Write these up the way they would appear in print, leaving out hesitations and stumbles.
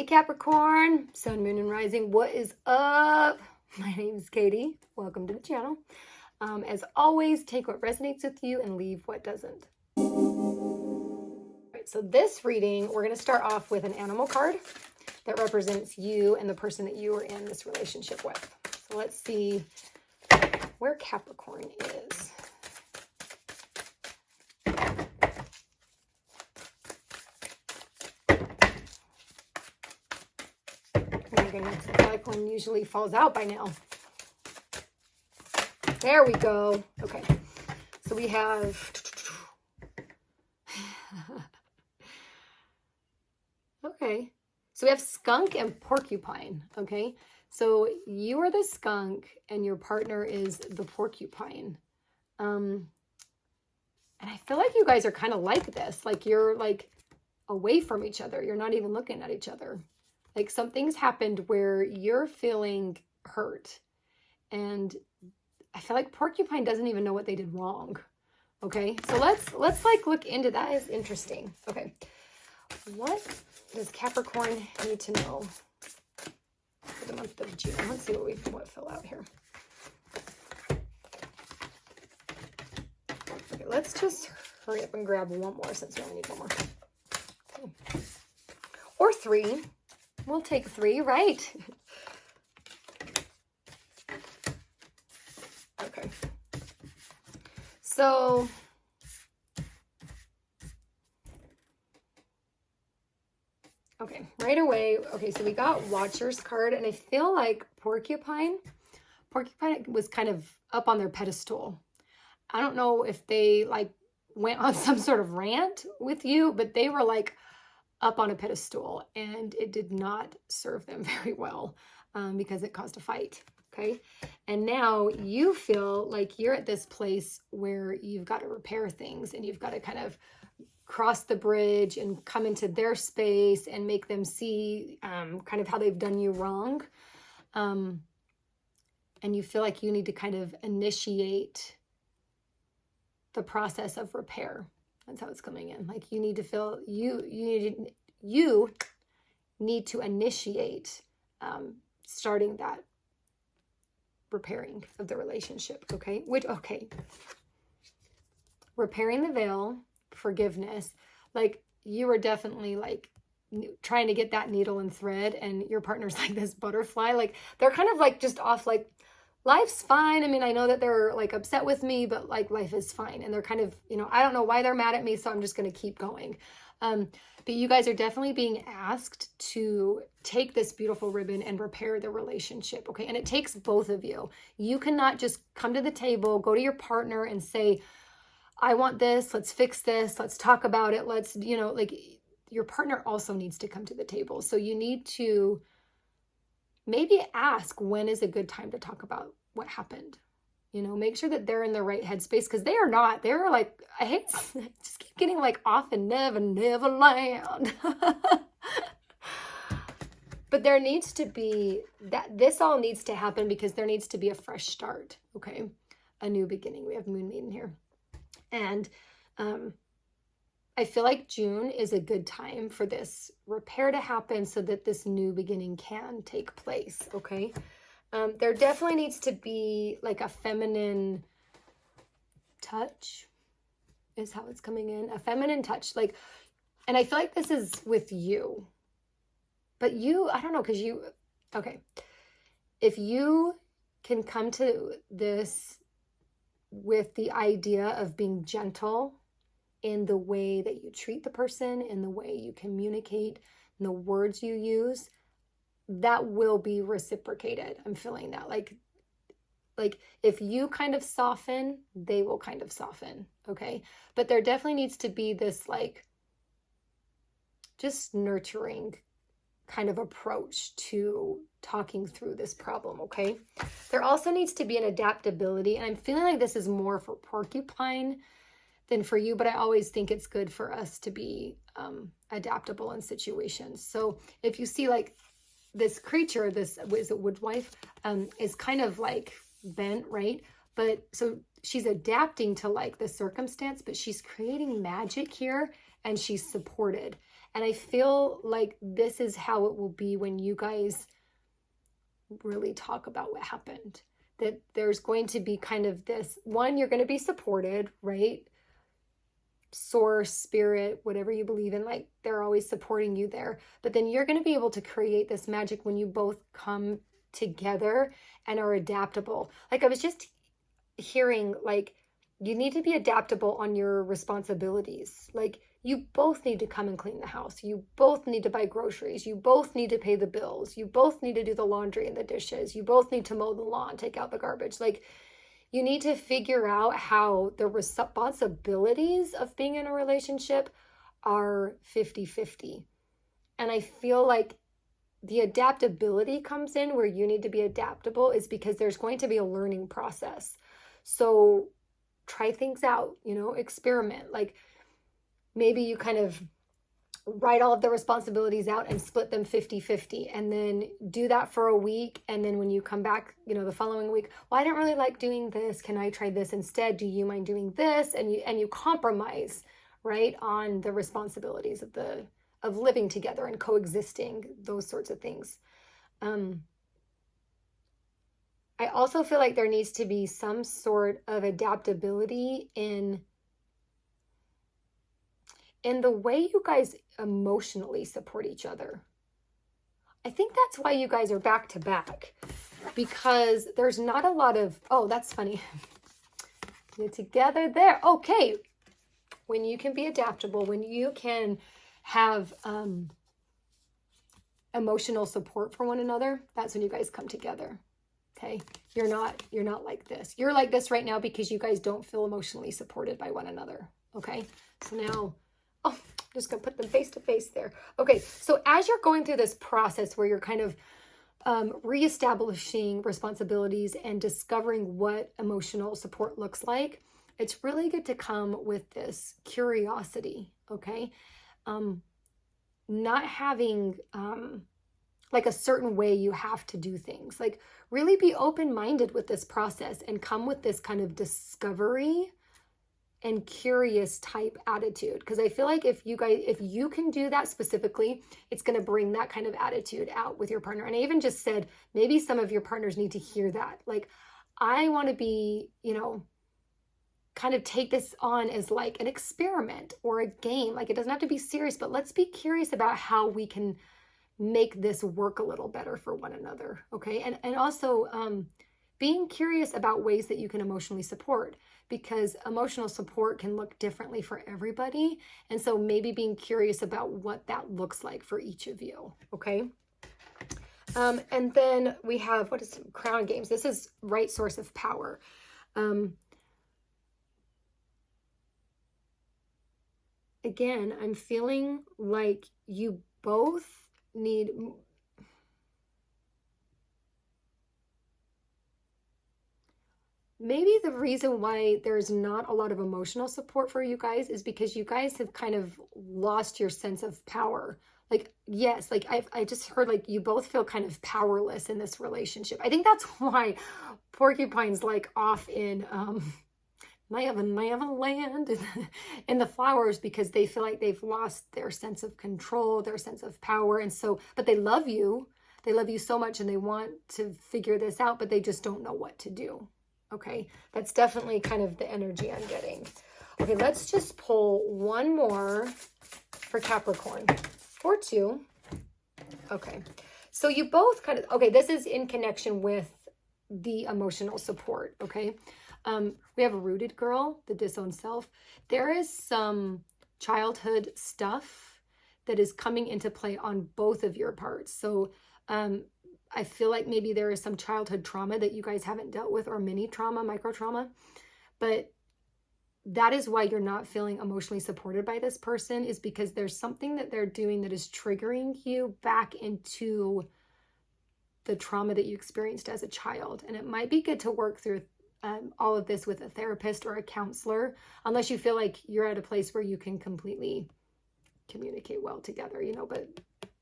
Hey Capricorn, Sun, Moon, and Rising, what is up? My name is Katie. Welcome to the channel. As always, take what resonates with you and leave what doesn't. All right, so this reading, we're going to start off with an animal card that represents you and the person that you are in this relationship with. So let's see where Capricorn is. My goodness, the Capricorn usually falls out by now. There we go. Okay, so we have okay, so we have skunk and porcupine. Okay, so you are the skunk and your partner is the porcupine. And I feel like you guys are kind of like this, like you're like away from each other. You're not even looking at each other. Like something's happened where you're feeling hurt, and I feel like porcupine doesn't even know what they did wrong. Okay, so let's like look into that. Is interesting. Okay, what does Capricorn need to know for the month of June? Let's see what fill out here. Okay, let's just hurry up and grab one more since we only need one more. Okay. Or three. We'll take three, right? Okay. So, okay, right away. Okay, so we got Watcher's card, and I feel like Porcupine was kind of up on their pedestal. I don't know if they like went on some sort of rant with you, but they were like up on a pedestal, and it did not serve them very well because it caused a fight. Okay, and now you feel like you're at this place where you've got to repair things, and you've got to kind of cross the bridge and come into their space and make them see kind of how they've done you wrong. And you feel like you need to kind of initiate the process of repair. That's how it's coming in. Like you need to feel you need to initiate starting that repairing of the relationship. Okay, repairing the veil, forgiveness. Like you are definitely like trying to get that needle and thread, and your partner's like this butterfly. Like they're kind of like just off, like life's fine. I mean, I know that they're like upset with me, but like life is fine. And they're kind of, I don't know why they're mad at me, so I'm just going to keep going. But you guys are definitely being asked to take this beautiful ribbon and repair the relationship. Okay. And it takes both of you. You cannot just come to the table, go to your partner and say, I want this. Let's fix this. Let's talk about it. Let's, like your partner also needs to come to the table. So you need to maybe ask when is a good time to talk about what happened. Make sure that they're in the right headspace, because they are not. They're like, I just keep getting like off in never land. But there needs to be this all needs to happen because there needs to be a fresh start. Okay. A new beginning. We have Moon Maiden here. And I feel like June is a good time for this repair to happen so that this new beginning can take place. Okay. There definitely needs to be like a feminine touch is how it's coming in. A feminine touch. Like, and I feel like this is with you. But I don't know, because okay. If you can come to this with the idea of being gentle in the way that you treat the person, in the way you communicate, in the words you use, that will be reciprocated. I'm feeling that. Like if you kind of soften, they will kind of soften. Okay. But there definitely needs to be this like just nurturing kind of approach to talking through this problem. Okay. There also needs to be an adaptability. And I'm feeling like this is more for Porcupine than for you, but I always think it's good for us to be adaptable in situations. So if you see like this creature, is it woodwife, is kind of like bent, right? But so she's adapting to like the circumstance, but she's creating magic here, and she's supported. And I feel like this is how it will be when you guys really talk about what happened. That there's going to be kind of this, one, you're going to be supported, right? Source, spirit, whatever you believe in, like they're always supporting you there. But then you're going to be able to create this magic when you both come together and are adaptable. Like I was just hearing, like, you need to be adaptable on your responsibilities. Like you both need to come and clean the house. You both need to buy groceries. You both need to pay the bills. You both need to do the laundry and the dishes. You both need to mow the lawn, take out the garbage. Like you need to figure out how the responsibilities of being in a relationship are 50-50. And I feel like the adaptability comes in where you need to be adaptable is because there's going to be a learning process. So try things out, you know, experiment. Like maybe you kind of write all of the responsibilities out and split them 50-50 and then do that for a week. And then when you come back, you know, the following week, well, I don't really like doing this. Can I try this instead? Do you mind doing this? And you compromise, right, on the responsibilities of living together and coexisting, those sorts of things. I also feel like there needs to be some sort of adaptability in the way you guys emotionally support each other. I think that's why you guys are back to back, because there's not a lot of, oh, that's funny. You're together there. Okay. When you can be adaptable, when you can have emotional support for one another, that's when you guys come together. Okay, you're not like this. You're like this right now because you guys don't feel emotionally supported by one another. Okay, so now, oh, I'm just gonna put them face to face there. Okay, so as you're going through this process where you're kind of reestablishing responsibilities and discovering what emotional support looks like, it's really good to come with this curiosity. Okay, not having like a certain way you have to do things. Like really be open-minded with this process and come with this kind of discovery and curious type attitude. Because I feel like if you can do that specifically, it's going to bring that kind of attitude out with your partner. And I even just said, maybe some of your partners need to hear that. Like, I want to be, you know, kind of take this on as like an experiment or a game. Like it doesn't have to be serious, but let's be curious about how we can make this work a little better for one another. Okay. And also being curious about ways that you can emotionally support, because emotional support can look differently for everybody. And so maybe being curious about what that looks like for each of you. Okay. And then we have, what is Crown Games? This is right source of power. Again, I'm feeling like you both need maybe the reason why there's not a lot of emotional support for you guys is because you guys have kind of lost your sense of power. Like, yes, like I just heard like you both feel kind of powerless in this relationship. I think that's why Porcupine's like off in land in the flowers, because they feel like they've lost their sense of control, their sense of power. And so, but they love you so much and they want to figure this out, but they just don't know what to do. Okay, that's definitely kind of the energy I'm getting. Okay, let's just pull one more for Capricorn or two. Okay, so you both kind of, okay, this is in connection with the emotional support. Okay. We have a rooted girl, the disowned self. There is some childhood stuff that is coming into play on both of your parts. So I feel like maybe there is some childhood trauma that you guys haven't dealt with, or mini trauma, micro trauma. But that is why you're not feeling emotionally supported by this person, is because there's something that they're doing that is triggering you back into the trauma that you experienced as a child. And it might be good to work through all of this with a therapist or a counselor, unless you feel like you're at a place where you can completely communicate well together, you know, but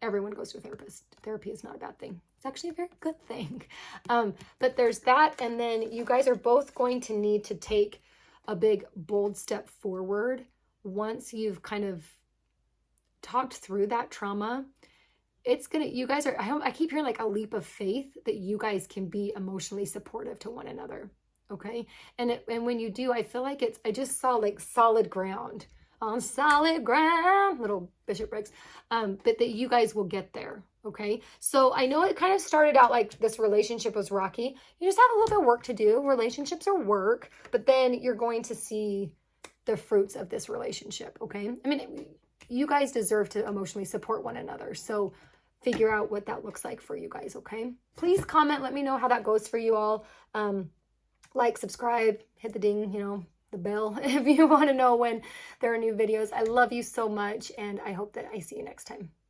everyone goes to a therapist. Therapy is not a bad thing. It's actually a very good thing. But there's that. And then you guys are both going to need to take a big, bold step forward once you've kind of talked through that trauma, it's gonna, you guys are, I keep hearing like a leap of faith that you guys can be emotionally supportive to one another. Okay. And when you do, I feel like I just saw like solid ground, on solid ground, little bishop bricks, but that you guys will get there. Okay. So I know it kind of started out like this relationship was rocky. You just have a little bit of work to do. Relationships are work, but then you're going to see the fruits of this relationship. Okay. I mean, you guys deserve to emotionally support one another. So figure out what that looks like for you guys. Okay. Please comment. Let me know how that goes for you all. Like, subscribe, hit the ding, the bell if you want to know when there are new videos. I love you so much, and I hope that I see you next time.